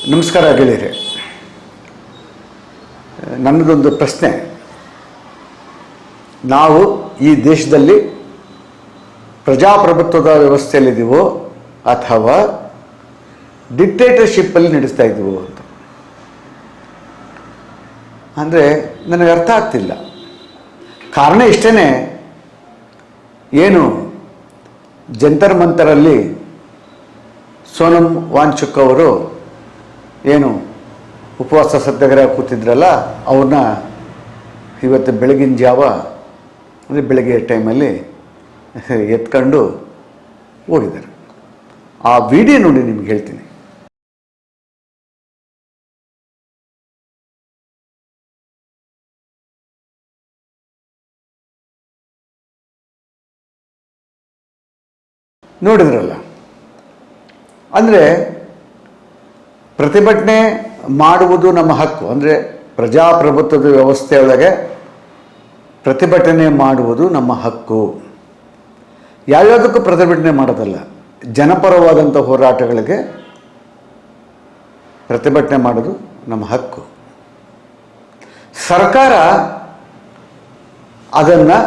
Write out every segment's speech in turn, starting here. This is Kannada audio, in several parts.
ನಮಸ್ಕಾರ ಗೆಳೆಯರೆ. ನನ್ನದೊಂದು ಪ್ರಶ್ನೆ. ನಾವು ಈ ದೇಶದಲ್ಲಿ ಪ್ರಜಾಪ್ರಭುತ್ವದ ವ್ಯವಸ್ಥೆಯಲ್ಲಿದ್ದೀವೋ ಅಥವಾ ಡಿಕ್ಟೇಟರ್ಶಿಪ್ಪಲ್ಲಿ ನಡೆಸ್ತಾ ಇದ್ದೀವೋ ಅಂತ. ಅಂದರೆ ನನಗೆ ಅರ್ಥ ಆಗ್ತಿಲ್ಲ. ಕಾರಣ ಇಷ್ಟೇ, ಏನು ಜಂತರ್ ಮಂತರಲ್ಲಿ ಸೋನಮ್ ವಾಂಗ್ಚುಕ್ ಅವರು ಏನು ಉಪವಾಸ ಸತ್ಯಾಗ್ರಹ ಕೂತಿದ್ರಲ್ಲ, ಅವ್ರನ್ನ ಇವತ್ತು ಬೆಳಗಿನ ಜಾವ ಅಂದರೆ ಬೆಳಗ್ಗೆ ಟೈಮಲ್ಲಿ ಎತ್ಕೊಂಡು ಹೋಗಿದ್ದಾರೆ. ಆ ವಿಡಿಯೋ ನೋಡಿ ನಿಮ್ಗೆ ಹೇಳ್ತೀನಿ. ನೋಡಿದ್ರಲ್ಲ, ಅಂದರೆ ಪ್ರತಿಭಟನೆ ಮಾಡುವುದು ನಮ್ಮ ಹಕ್ಕು. ಅಂದರೆ ಪ್ರಜಾಪ್ರಭುತ್ವದ ವ್ಯವಸ್ಥೆಯೊಳಗೆ ಪ್ರತಿಭಟನೆ ಮಾಡುವುದು ನಮ್ಮ ಹಕ್ಕು. ಯಾವ್ಯಾವುದಕ್ಕೂ ಪ್ರತಿಭಟನೆ ಮಾಡೋದಲ್ಲ, ಜನಪರವಾದಂಥ ಹೋರಾಟಗಳಿಗೆ ಪ್ರತಿಭಟನೆ ಮಾಡೋದು ನಮ್ಮ ಹಕ್ಕು. ಸರ್ಕಾರ ಅದನ್ನು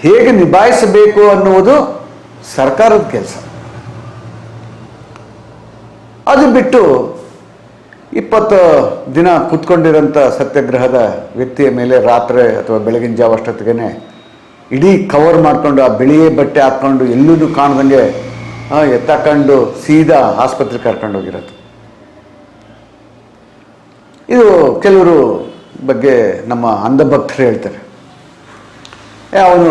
ಹೇಗೆ ನಿಭಾಯಿಸಬೇಕು ಅನ್ನುವುದು ಸರ್ಕಾರದ ಕೆಲಸ. ಅದು ಬಿಟ್ಟು 20 ದಿನ ಕೂತ್ಕೊಂಡಿರೋಂಥ ಸತ್ಯಾಗ್ರಹದ ವ್ಯಕ್ತಿಯ ಮೇಲೆ ರಾತ್ರಿ ಅಥವಾ ಬೆಳಗಿನ ಜಾವ ಅಷ್ಟೊತ್ತಿಗೆ ಇಡೀ ಕವರ್ ಮಾಡಿಕೊಂಡು ಆ ಬಿಳಿಯೇ ಬಟ್ಟೆ ಹಾಕ್ಕೊಂಡು ಎಲ್ಲೂ ಕಾಣ್ದಂಗೆ ಎತ್ತಾಕೊಂಡು ಸೀದಾ ಆಸ್ಪತ್ರೆಗೆ ಕರ್ಕೊಂಡು ಹೋಗಿರೋದು. ಇದು ಕೆಲವರು ಬಗ್ಗೆ ನಮ್ಮ ಅಂಧಭಕ್ತರು ಹೇಳ್ತಾರೆ, ಅವನು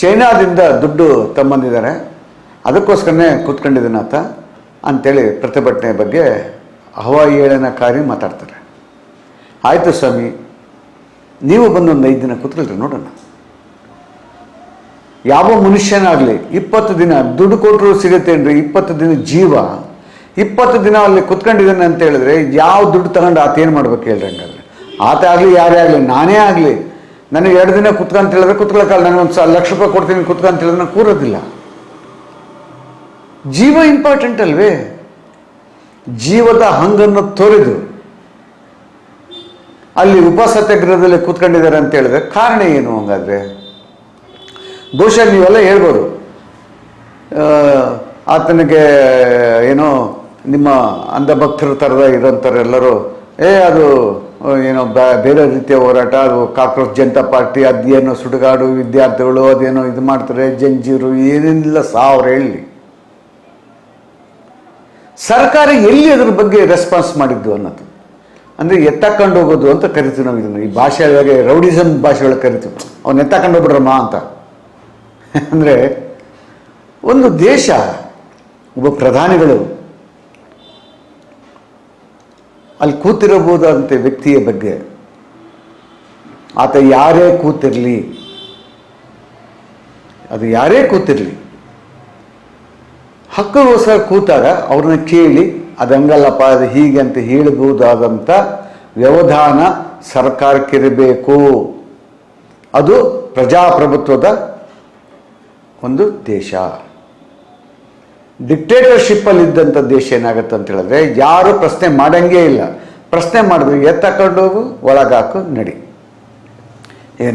ಚೈನಾದಿಂದ ದುಡ್ಡು ತಗೊಂಬಂದಿದ್ದಾರೆ, ಅದಕ್ಕೋಸ್ಕರನೇ ಕೂತ್ಕೊಂಡಿದ್ದಾನಾತ ಅಂಥೇಳಿ ಪ್ರತಿಭಟನೆ ಬಗ್ಗೆ ಹವಾಹೇಳನಕಾರಿ ಮಾತಾಡ್ತಾರೆ. ಆಯಿತು ಸ್ವಾಮಿ, ನೀವು ಬಂದು ಒಂದು 5 ದಿನ ಕೂತ್ಕೊಳ್ರಿ ನೋಡೋಣ. ಯಾವ ಮನುಷ್ಯನಾಗಲಿ 20 ದಿನ ದುಡ್ಡು ಕೊಟ್ಟರು ಸಿಗುತ್ತೇನ್ರಿ? 20 ದಿನ ಜೀವ, 20 ದಿನ ಅಲ್ಲಿ ಕೂತ್ಕೊಂಡಿದ್ದಾನೆ ಅಂತ ಹೇಳಿದ್ರೆ ಯಾವ ದುಡ್ಡು ತಗೊಂಡು ಆತೇನು ಮಾಡ್ಬೇಕು ಹೇಳ್ರಿ? ಹಂಗಾದ್ರೆ ಆತ ಆಗಲಿ ಯಾರೇ ಆಗಲಿ, ನಾನೇ ಆಗಲಿ, ನನಗೆ 2 ದಿನ ಕೂತ್ಕೊಂತ ಹೇಳಿದ್ರೆ ಕೂತ್ಕೊಳ್ಳೋಕ್ಕಲ್ಲ. ನನಗೊಂದು ₹1,00,000 ಕೊಡ್ತೀನಿ ಕೂತ್ಕೊಂತ ಹೇಳಿದ್ರೆ ನಾನು ಕೂರೋದಿಲ್ಲ. ಜೀವ ಇಂಪಾರ್ಟೆಂಟ್ ಅಲ್ವೇ? ಜೀವದ ಹಂಗನ್ನು ತೋರಿದು ಅಲ್ಲಿ ಉಪಸತ್ಯಾಗ್ರಹದಲ್ಲಿ ಕೂತ್ಕೊಂಡಿದ್ದಾರೆ ಅಂತ ಹೇಳಿದ್ರೆ ಕಾರಣ ಏನು? ಹಂಗಾದ್ರೆ ಬಹುಶಃ ನೀವೆಲ್ಲ ಹೇಳ್ಬೋದು, ಆತನಿಗೆ ಏನೋ ನಿಮ್ಮ ಅಂಧಭಕ್ತರ ಥರದ ಇರೋಂಥವ್ರೆಲ್ಲರೂ ಅದು ಏನೋ ಬೇರೆ ರೀತಿಯ ಹೋರಾಟ, ಅದು ಕಾಕ್ರೋಚ್ ಜನತಾ ಪಾರ್ಟಿ, ಅದೇನೋ ಸುಡುಗಾಡು ವಿದ್ಯಾರ್ಥಿಗಳು ಅದೇನೋ ಇದು ಮಾಡ್ತಾರೆ, ಜಂಜೀರು ಏನೇನಿಲ್ಲ 1000 ಹೇಳಿ. ಸರ್ಕಾರ ಎಲ್ಲಿ ಅದ್ರ ಬಗ್ಗೆ ರೆಸ್ಪಾನ್ಸ್ ಮಾಡಿದ್ದು ಅನ್ನೋದು. ಅಂದರೆ ಎತ್ತಾಕೊಂಡು ಹೋಗೋದು ಅಂತ ಕರಿತೀವಿ ನಾವು ಇದನ್ನು. ಈ ಭಾಷೆಯೊಳಗೆ ರೌಡಿಸಮ್ ಭಾಷೆಯೊಳಗೆ ಕರಿತೀವಿ, ಅವ್ನು ಎತ್ತಾಕೊಂಡು ಹೋಗ್ಬಿಡ್ರಮ್ಮ ಅಂತ. ಅಂದರೆ ಒಂದು ದೇಶ, ಒಬ್ಬ ಪ್ರಧಾನಿಗಳು ಅಲ್ಲಿ ಕೂತಿರಬಹುದಾದಂಥ ವ್ಯಕ್ತಿಯ ಬಗ್ಗೆ, ಆತ ಯಾರೇ ಕೂತಿರಲಿ, ಅದು ಯಾರೇ ಕೂತಿರಲಿ, ಹಕ್ಕುಗೋಸ್ಕರ ಕೂತಾಗ ಅವ್ರನ್ನ ಕೇಳಿ ಅದಂಗಲ್ಲಪ್ಪ ಅದು ಹೀಗೆ ಅಂತ ಹೇಳಬಹುದಾದಂಥ ವ್ಯವಧಾನ ಸರ್ಕಾರಕ್ಕಿರಬೇಕು. ಅದು ಪ್ರಜಾಪ್ರಭುತ್ವದ ಒಂದು ದೇಶ. ಡಿಕ್ಟೇಟರ್ಶಿಪ್ಪಲ್ಲಿದ್ದಂಥ ದೇಶ ಏನಾಗುತ್ತೆ ಅಂತ ಹೇಳಿದ್ರೆ ಯಾರು ಪ್ರಶ್ನೆ ಮಾಡಂಗೇ ಇಲ್ಲ. ಪ್ರಶ್ನೆ ಮಾಡಿದ್ರು ಎತ್ತಕೊಂಡು ಹೋಗು, ಒಳಗಾಕು, ನಡಿ.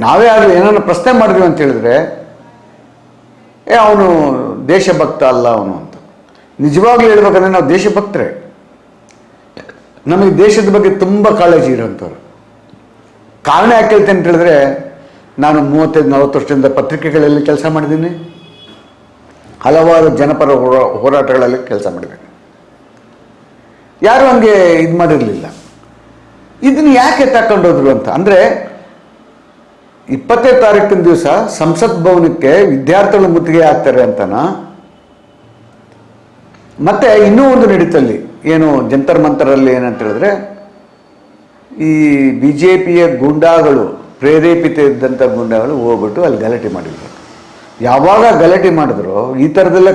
ನಾವೇ ಆಗಲಿ ಏನಾದ್ರು ಪ್ರಶ್ನೆ ಮಾಡಿದ್ವಿ ಅಂತ ಹೇಳಿದ್ರೆ ಅವನು ದೇಶಭಕ್ತ ಅಲ್ಲ ಅವನು ಅಂತ. ನಿಜವಾಗ್ಲೂ ಹೇಳ್ಬೇಕಂದ್ರೆ ನಾವು ದೇಶಭಕ್ತರೇ. ನಮಗೆ ದೇಶದ ಬಗ್ಗೆ ತುಂಬ ಕಾಳಜಿ ಇರೋಂಥವ್ರು. ಕಾರಣ ಯಾಕೆ ಹೇಳ್ತೇನೆ ಅಂತ ಹೇಳಿದ್ರೆ, ನಾನು 35-40 ವರ್ಷದಿಂದ ಪತ್ರಿಕೆಗಳಲ್ಲಿ ಕೆಲಸ ಮಾಡಿದ್ದೀನಿ, ಹಲವಾರು ಜನಪರ ಹೋರಾಟಗಳಲ್ಲಿ ಕೆಲಸ ಮಾಡಿದ್ದೇನೆ. ಯಾರು ಹಂಗೆ ಇದು ಮಾಡಿರಲಿಲ್ಲ. ಇದನ್ನು ಯಾಕೆ ತಗೊಂಡೋದ್ರು ಅಂತ ಅಂದರೆ, 20ನೇ ತಾರೀಕಿನ ದಿವಸ ಸಂಸತ್ ಭವನಕ್ಕೆ ವಿದ್ಯಾರ್ಥಿಗಳು ಮುತ್ತಿಗೆ ಹಾಕ್ತಾರೆ ಅಂತನ. ಮತ್ತೆ ಇನ್ನೂ ಒಂದು ನಡೀತಲ್ಲಿ, ಏನು ಜಂತರ್ ಮಂತರಲ್ಲಿ ಏನಂತ ಹೇಳಿದ್ರೆ, ಈ BJPಯ ಗುಂಡಾಗಳು, ಪ್ರೇರೇಪಿತ ಇದ್ದಂಥ ಗುಂಡಾಗಳು ಹೋಗ್ಬಿಟ್ಟು ಅಲ್ಲಿ ಗಲಾಟೆ ಮಾಡಿದ್ರು. ಯಾವಾಗ ಗಲಾಟೆ ಮಾಡಿದ್ರು, ಈ ಥರದೆಲ್ಲ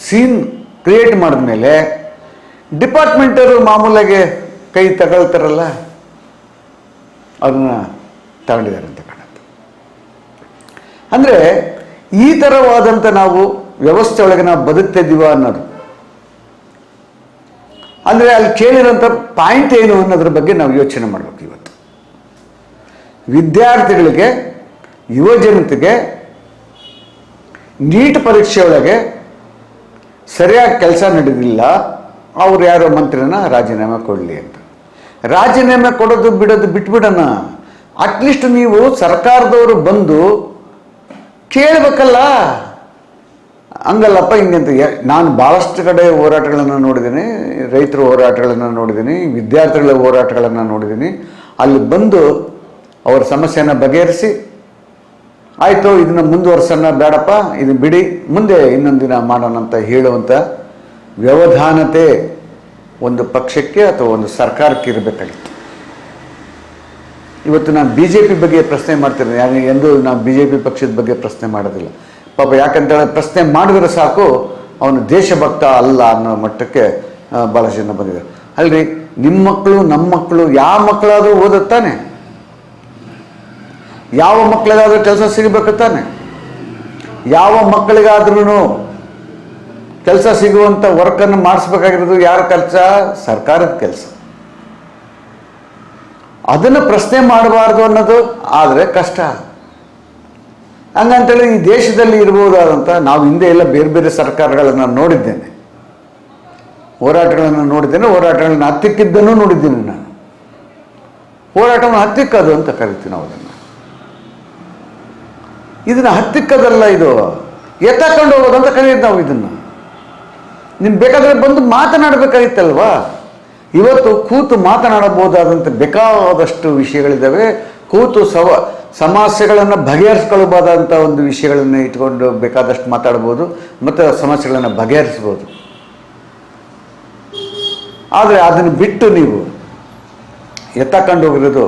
ಸೀನ್ ಕ್ರಿಯೇಟ್ ಮಾಡಿದ್ಮೇಲೆ ಡಿಪಾರ್ಟ್ಮೆಂಟರು ಮಾಮೂಲಾಗೆ ಕೈ ತಗೊಳ್ತಾರಲ್ಲ, ಅದನ್ನು ತಗೊಂಡಿದ್ದಾರೆ ಅಂತ ಕಾಣುತ್ತೆ. ಅಂದರೆ ಈ ಥರವಾದಂಥ ನಾವು ವ್ಯವಸ್ಥೆ ಒಳಗೆ ನಾವು ಬದುಕ್ತಾ ಇದ್ದೀವ ಅನ್ನೋದು. ಅಂದರೆ ಅಲ್ಲಿ ಕೇಳಿರೋಂಥ ಪಾಯಿಂಟ್ ಏನು ಅನ್ನೋದ್ರ ಬಗ್ಗೆ ನಾವು ಯೋಚನೆ ಮಾಡಬೇಕು. ಇವತ್ತು ವಿದ್ಯಾರ್ಥಿಗಳಿಗೆ, ಯುವಜನತೆಗೆ ನೀಟ್ ಪರೀಕ್ಷೆ ಒಳಗೆ ಸರಿಯಾಗಿ ಕೆಲಸ ನಡೆದಿಲ್ಲ, ಅವ್ರು ಯಾರೋ ಮಂತ್ರಿನ ರಾಜೀನಾಮೆ ಕೊಡಲಿ ಅಂತ. ರಾಜೀನಾಮೆ ಕೊಡೋದು ಬಿಡೋದು ಬಿಟ್ಬಿಡೋಣ. ಅಟ್ಲೀಸ್ಟ್ ನೀವು ಸರ್ಕಾರದವರು ಬಂದು ಕೇಳಬೇಕಲ್ಲ. ಹಂಗಲ್ಲಪ್ಪ ಹಿಂಗಂತ. ನಾನು ಭಾಳಷ್ಟು ಕಡೆ ಹೋರಾಟಗಳನ್ನು ನೋಡಿದ್ದೀನಿ, ರೈತರ ಹೋರಾಟಗಳನ್ನು ನೋಡಿದ್ದೀನಿ, ವಿದ್ಯಾರ್ಥಿಗಳ ಹೋರಾಟಗಳನ್ನು ನೋಡಿದ್ದೀನಿ. ಅಲ್ಲಿ ಬಂದು ಅವರ ಸಮಸ್ಯೆಯನ್ನು ಬಗೆಹರಿಸಿ, ಆಯಿತು ಇದನ್ನು ಮುಂದುವರ್ಸೋಣ, ಬೇಡಪ್ಪ ಇದನ್ನು ಬಿಡಿ, ಮುಂದೆ ಇನ್ನೊಂದು ದಿನ ಮಾಡೋಣ ಅಂತ ಹೇಳುವಂಥ ವ್ಯವಧಾನತೆ ಒಂದು ಪಕ್ಷಕ್ಕೆ ಅಥವಾ ಒಂದು ಸರ್ಕಾರಕ್ಕೆ ಇರಬೇಕಾಗಿತ್ತು. ಇವತ್ತು ನಾನು BJP ಬಗ್ಗೆ ಪ್ರಶ್ನೆ ಮಾಡ್ತೀನಿ, ಎಂದೂ ನಾನು BJP ಪಕ್ಷದ ಬಗ್ಗೆ ಪ್ರಶ್ನೆ ಮಾಡೋದಿಲ್ಲ ಪಾಪ. ಯಾಕಂತೇಳಿ ಪ್ರಶ್ನೆ ಮಾಡಿದ್ರೆ ಸಾಕು ಅವನು ದೇಶಭಕ್ತ ಅಲ್ಲ ಅನ್ನೋ ಮಟ್ಟಕ್ಕೆ ಭಾಳ ಜನ ಬಂದಿದ್ದಾರೆ. ಅಲ್ರಿ, ನಿಮ್ಮ ಮಕ್ಕಳು ನಮ್ಮ ಮಕ್ಕಳು ಯಾವ ಮಕ್ಕಳಾದರೂ ಓದುತ್ತಾನೆ, ಯಾವ ಮಕ್ಕಳಿಗಾದ್ರೂ ಕೆಲಸ ಸಿಗಬೇಕು ತಾನೆ, ಯಾವ ಮಕ್ಕಳಿಗಾದ್ರೂ ಕೆಲಸ ಸಿಗುವಂಥ ವರ್ಕನ್ನು ಮಾಡಿಸ್ಬೇಕಾಗಿರೋದು ಯಾರ ಕೆಲಸ? ಸರ್ಕಾರದ ಕೆಲಸ. ಅದನ್ನು ಪ್ರಶ್ನೆ ಮಾಡಬಾರ್ದು ಅನ್ನೋದು ಆದರೆ ಕಷ್ಟ. ಹಂಗಂತೇಳಿ ಈ ದೇಶದಲ್ಲಿ ಇರ್ಬೋದಾದಂಥ, ನಾವು ಹಿಂದೆ ಎಲ್ಲ ಬೇರೆ ಬೇರೆ ಸರ್ಕಾರಗಳನ್ನು ನೋಡಿದ್ದೇನೆ, ಹೋರಾಟಗಳನ್ನು ನೋಡಿದ್ದೇನೆ, ಹೋರಾಟಗಳನ್ನು ಹತ್ತಿಕ್ಕಿದ್ದನ್ನು ನೋಡಿದ್ದೀನಿ ನಾನು. ಹೋರಾಟವನ್ನು ಹತ್ತಿಕ್ಕದು ಅಂತ ಕರಿತೀವಿ ನಾವು ಅದನ್ನು. ಇದನ್ನು ಹತ್ತಿಕ್ಕದಲ್ಲ, ಇದು ಎತ್ತಕೊಂಡು ಹೋಗೋದು ಅಂತ ಕರೆಯೋದು ನಾವು ಇದನ್ನು. ನಿಮ್ಗೆ ಬೇಕಾದರೆ ಬಂದು ಮಾತನಾಡಬೇಕಾಗಿತ್ತಲ್ವಾ? ಇವತ್ತು ಕೂತು ಮಾತನಾಡಬಹುದಾದಂಥ ಬೇಕಾದಷ್ಟು ವಿಷಯಗಳಿದ್ದಾವೆ. ಕೂತು ಸಮಸ್ಯೆಗಳನ್ನು ಬಗೆಹರಿಸ್ಕೊಳ್ಬೋದಾದಂಥ ಒಂದು ವಿಷಯಗಳನ್ನು ಇಟ್ಕೊಂಡು ಬೇಕಾದಷ್ಟು ಮಾತಾಡ್ಬೋದು ಮತ್ತು ಸಮಸ್ಯೆಗಳನ್ನು ಬಗೆಹರಿಸ್ಬೋದು. ಆದರೆ ಅದನ್ನು ಬಿಟ್ಟು ನೀವು ಎತ್ತಕೊಂಡು ಹೋಗಿರೋದು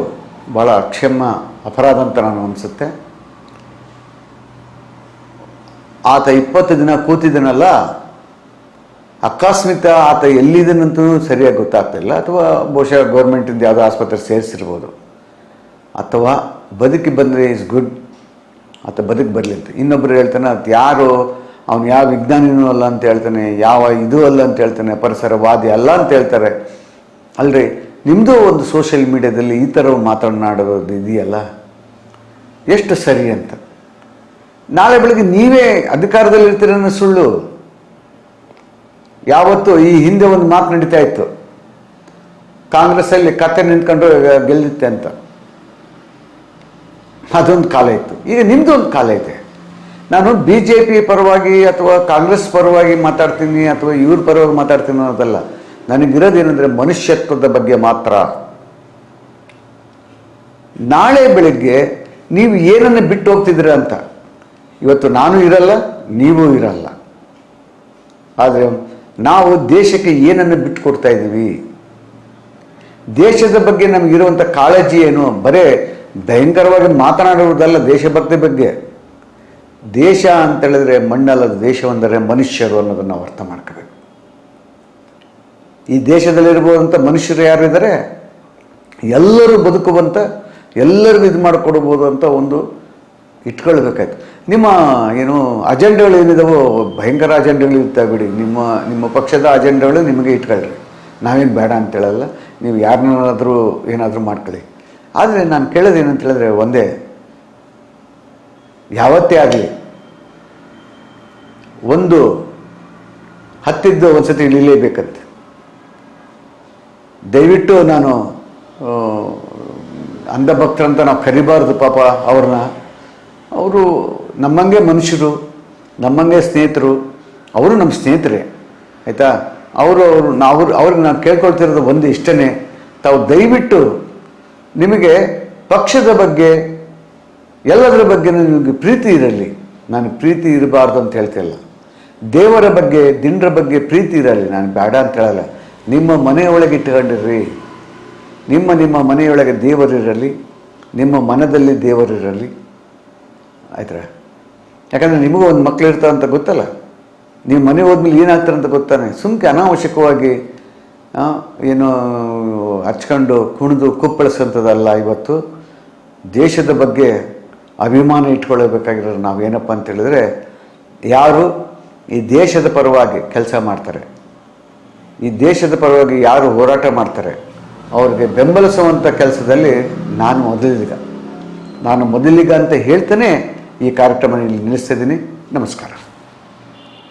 ಭಾಳ ಅಕ್ಷಮ್ಯ ಅಪರಾಧ ಅಂತ ನಾನು ಅನಿಸುತ್ತೆ. ಆತ 20 ದಿನ ಕೂತಿದ್ದನಲ್ಲ, ಅಕಸ್ಮಾತ್ ಆತ ಎಲ್ಲಿದ್ದನಂತೂ ಸರಿಯಾಗಿ ಗೊತ್ತಾಗ್ತಿಲ್ಲ, ಅಥವಾ ಬಹುಶಃ ಗೌರ್ಮೆಂಟಿಂದ ಯಾವುದೋ ಆಸ್ಪತ್ರೆ ಸೇರಿಸಿರ್ಬೋದು, ಅಥವಾ ಬದುಕಿ ಬಂದರೆ ಈಸ್ ಗುಡ್, ಆತ ಬದುಕಿ ಬರಲಿ ಅಂತ. ಇನ್ನೊಬ್ಬರು ಹೇಳ್ತಾನೆ ಅದು ಯಾರು, ಅವನು ಯಾವ ವಿಜ್ಞಾನಿನೂ ಅಲ್ಲ ಅಂತ ಹೇಳ್ತಾನೆ, ಯಾವ ಇದು ಅಲ್ಲ ಅಂತ ಹೇಳ್ತಾನೆ, ಪರಿಸರವಾದಿ ಅಲ್ಲ ಅಂತ ಹೇಳ್ತಾರೆ. ಅಲ್ರಿ, ನಿಮ್ಮದು ಒಂದು ಸೋಷಿಯಲ್ ಮೀಡಿಯಾದಲ್ಲಿ ಈ ಥರ ಮಾತನಾಡೋದು ಇದೆಯಲ್ಲ, ಎಷ್ಟು ಸರಿ ಅಂತ. ನಾಳೆ ಬೆಳಗ್ಗೆ ನೀವೇ ಅಧಿಕಾರದಲ್ಲಿ ಇರ್ತೀರ ಅನ್ನೋ ಸುಳ್ಳು. ಯಾವತ್ತು ಈ ಹಿಂದೆ ಒಂದು ಮಾತು ನಡೀತಾ ಇತ್ತು, ಕಾಂಗ್ರೆಸ್ಸಲ್ಲಿ ಕತ್ತೆ ನಿಂತ್ಕೊಂಡು ಗೆಲ್ಲಿತ್ತೆ ಅಂತ. ಅದೊಂದು ಕಾಲ ಇತ್ತು. ಈಗ ನಿಮ್ಮದು ಒಂದು ಕಾಲ ಇದೆ. ನಾನು BJP ಪರವಾಗಿ ಅಥವಾ ಕಾಂಗ್ರೆಸ್ ಪರವಾಗಿ ಮಾತಾಡ್ತೀನಿ ಅಥವಾ ಇವ್ರ ಪರವಾಗಿ ಮಾತಾಡ್ತೀನಿ ಅನ್ನೋದಲ್ಲ. ನನಗಿರೋದೇನೆಂದರೆ ಮನುಷ್ಯತ್ವದ ಬಗ್ಗೆ ಮಾತ್ರ. ನಾಳೆ ಬೆಳಗ್ಗೆ ನೀವು ಏನನ್ನು ಬಿಟ್ಟು ಹೋಗ್ತಿದ್ದೀರ ಅಂತ. ಇವತ್ತು ನಾನು ಇರಲ್ಲ, ನೀವು ಇರಲ್ಲ, ಆದರೆ ನಾವು ದೇಶಕ್ಕೆ ಏನನ್ನು ಬಿಟ್ಟು ಕೊಡ್ತಾ ಇದ್ದೀವಿ? ದೇಶದ ಬಗ್ಗೆ ನಮಗಿರುವಂಥ ಕಾಳಜಿ ಏನು? ಬರೇ ಭಯಂಕರವಾಗಿ ಮಾತನಾಡುವುದಲ್ಲ ದೇಶಭಕ್ತಿ ಬಗ್ಗೆ. ದೇಶ ಅಂತೇಳಿದ್ರೆ ಮಣ್ಣಲ್ಲ, ದೇಶವೆಂದರೆ ಮನುಷ್ಯರು ಅನ್ನೋದನ್ನು ನಾವು ಅರ್ಥ ಮಾಡ್ಕೋಬೇಕು. ಈ ದೇಶದಲ್ಲಿರ್ಬೋದಂಥ ಮನುಷ್ಯರು ಯಾರಿದ್ದಾರೆ, ಎಲ್ಲರೂ ಬದುಕುವಂಥ, ಎಲ್ಲರಿಗೂ ಇದು ಮಾಡಿಕೊಡ್ಬೋದು ಅಂತ ಒಂದು ಇಟ್ಕೊಳ್ಬೇಕಾಯ್ತು. ನಿಮ್ಮ ಏನು ಅಜೆಂಡಗಳು ಏನಿದಾವೋ ಭಯಂಕರ ಅಜೆಂಡಗಳು ಇರ್ತಾವೆ ಬಿಡಿ. ನಿಮ್ಮ ಪಕ್ಷದ ಅಜೆಂಡಗಳು ನಿಮಗೆ ಇಟ್ಕೊಳ್ರಿ, ನಾವೇನು ಬೇಡ ಅಂತೇಳಲ್ಲ. ನೀವು ಯಾರನ್ನಾದರೂ ಏನಾದರೂ ಮಾಡ್ಕೊಳ್ಳಿ. ಆದರೆ ನಾನು ಕೇಳೋದು ಏನಂತ ಹೇಳಿದ್ರೆ ಒಂದೇ, ಯಾವತ್ತೇ ಆಗಲಿ ಒಂದು ಹತ್ತಿದ್ದು ಒಂದು ಸತಿ ಇಳಿಲೇಬೇಕಂತೆ. ದಯವಿಟ್ಟು ನಾನು ಅಂಧಭಕ್ತರಂತ ನಾವು ಕರಿಬಾರ್ದು ಪಾಪ ಅವ್ರನ್ನ. ಅವರು ನಮ್ಮಂಗೆ ಮನುಷ್ಯರು, ನಮ್ಮಂಗೆ ಸ್ನೇಹಿತರು, ಅವರು ನಮ್ಮ ಸ್ನೇಹಿತರೆ, ಆಯಿತಾ? ಅವ್ರಿಗೆ ನಾನು ಕೇಳ್ಕೊಳ್ತಿರೋದು ಒಂದು ಇಷ್ಟನೇ, ತಾವು ದಯವಿಟ್ಟು ನಿಮಗೆ ಪಕ್ಷದ ಬಗ್ಗೆ ಎಲ್ಲದರ ಬಗ್ಗೆ ನಿಮಗೆ ಪ್ರೀತಿ ಇರಲಿ. ನಾನು ಪ್ರೀತಿ ಇರಬಾರ್ದು ಅಂತ ಹೇಳ್ತಿಲ್ಲ. ದೇವರ ಬಗ್ಗೆ, ದಿಂಡ್ರ ಬಗ್ಗೆ ಪ್ರೀತಿ ಇರಲಿ, ನಾನು ಬೇಡ ಅಂತ ಹೇಳಲ್ಲ. ನಿಮ್ಮ ಮನೆಯೊಳಗೆ ಇಟ್ಕೊಂಡಿರ್ರಿ. ನಿಮ್ಮ ಮನೆಯೊಳಗೆ ದೇವರಿರಲಿ, ನಿಮ್ಮ ಮನದಲ್ಲಿ ದೇವರಿರಲಿ, ಆಯ್ತಾ? ಯಾಕಂದರೆ ನಿಮಗೂ ಒಂದು ಮಕ್ಕಳು ಇರ್ತಾರೆ ಅಂತ ಗೊತ್ತಲ್ಲ. ನೀವು ಮನೆ ಹೋದ್ಮೇಲೆ ಏನಾಗ್ತಾರೆ ಅಂತ ಗೊತ್ತಾನೆ. ಸುಮ್ಕೆ ಅನಾವಶ್ಯಕವಾಗಿ ಏನು ಹಚ್ಕೊಂಡು ಕುಣಿದು ಕುಪ್ಪಳಿಸೋಂಥದ್ದಲ್ಲ. ಇವತ್ತು ದೇಶದ ಬಗ್ಗೆ ಅಭಿಮಾನ ಇಟ್ಕೊಳ್ಳಬೇಕಾಗಿರೋರು ನಾವೇನಪ್ಪ ಅಂತ ಹೇಳಿದ್ರೆ, ಯಾರು ಈ ದೇಶದ ಪರವಾಗಿ ಕೆಲಸ ಮಾಡ್ತಾರೆ, ಈ ದೇಶದ ಪರವಾಗಿ ಯಾರು ಹೋರಾಟ ಮಾಡ್ತಾರೆ ಅವ್ರಿಗೆ ಬೆಂಬಲಿಸುವಂಥ ಕೆಲಸದಲ್ಲಿ ನಾನು ಮೊದಲಿಗ ಅಂತ ಹೇಳ್ತಾನೆ ಈ ಕಾರ್ಯಕ್ರಮ ನಿಲ್ಲಿಸ್ತಿದ್ದೀನಿ. ನಮಸ್ಕಾರ.